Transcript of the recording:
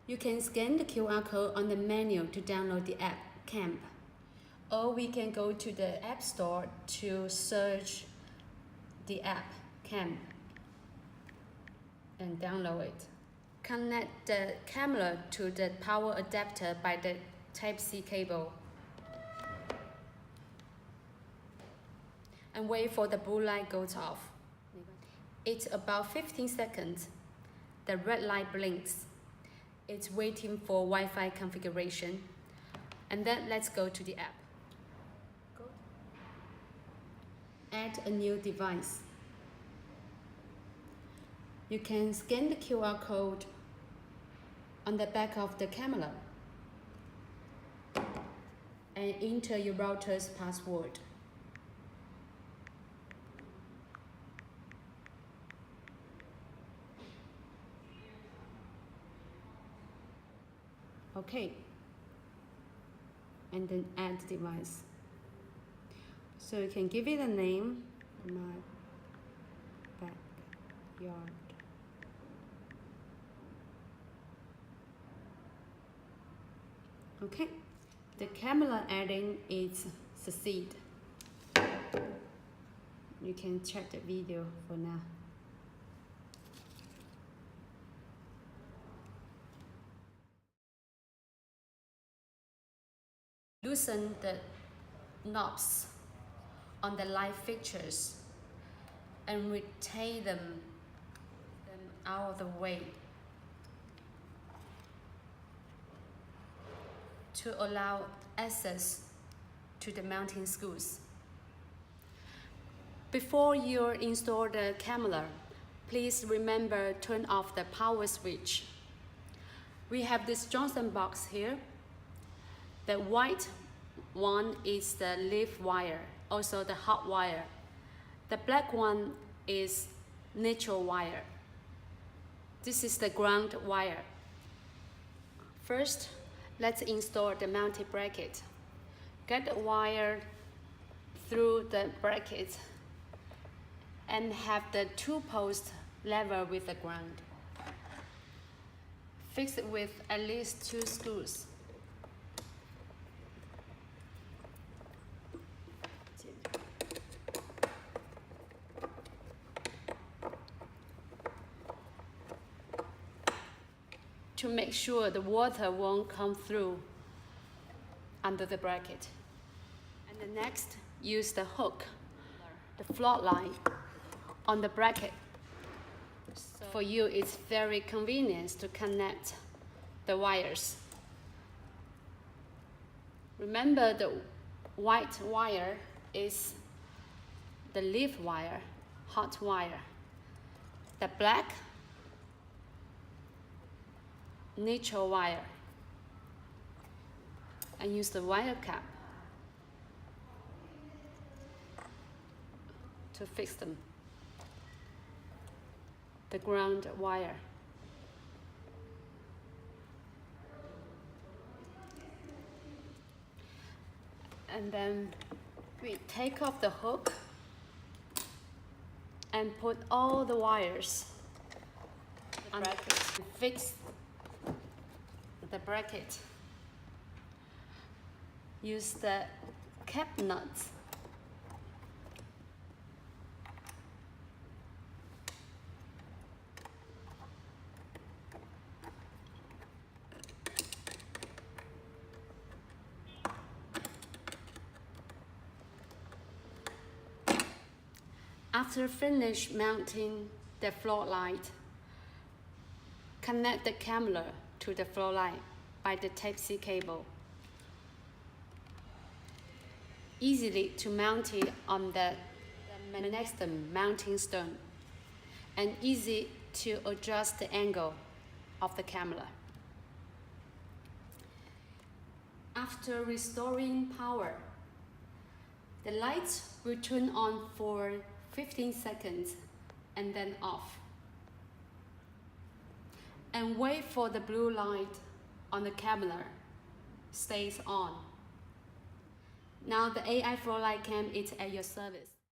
You can scan the QR code on the menu to download the app Camp. Or we can go to the App Store to search the app Camp and download it. Connect the camera to the power adapter by the Type-C cable. And wait for the blue light goes off. It's about 15 seconds. The red light blinks. It's waiting for Wi-Fi configuration. And then let's go to the app. Add a new device. You can scan the QR code on the back of the camera and enter your router's password. Okay, and then add device. So you can give it a name, my backyard. Okay, the camera adding is succeed. You can check the video for now. Loosen the knobs on the light fixtures and rotate them out of the way to allow access to the mounting screws. Before you install the camera, please remember to turn off the power switch. We have this Johnson box here. The white one is the leaf wire, also the hot wire. The black one is neutral wire. This is the ground wire. First, let's install the mounting bracket. Get the wire through the bracket and have the two posts level with the ground. Fix it with at least 2 screws. To make sure the water won't come through under the bracket. And the next, use the hook, the float line on the bracket. So for you, it's very convenient to connect the wires. Remember, the white wire is the leaf wire, hot wire. The black, neutral wire, and use the wire cap to fix them. The ground wire. And then we take off the hook and put all the wires on the bracket. Fix the bracket. Use the cap nuts. After finish mounting the floor light, connect the camera to the floor light by the Type-C cable. Easily to mount it on the next mounting stone, and easy to adjust the angle of the camera. After restoring power, the lights will turn on for 15 seconds and then off. And wait for the blue light on the camera stays on. Now the AI floor light cam is at your service.